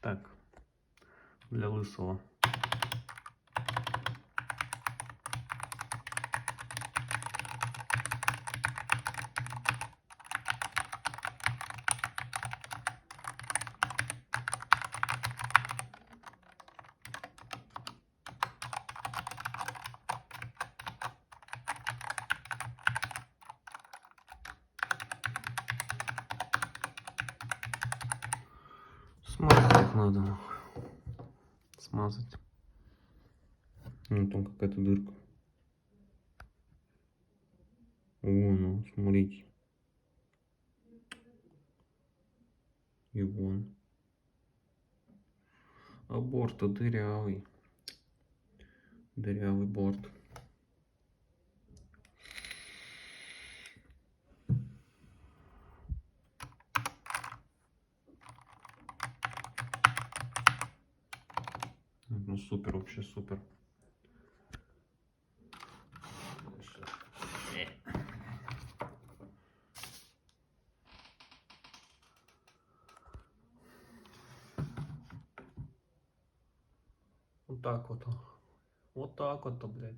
Так, для лысого. Смазать их надо, нахуй. Смазать. Ну, там какая-то дырка. О, ну, смотрите. И вон. А борт-то дырявый. Дырявый борт. Ну, супер, вообще супер. Вот так вот. Вот так вот, блядь.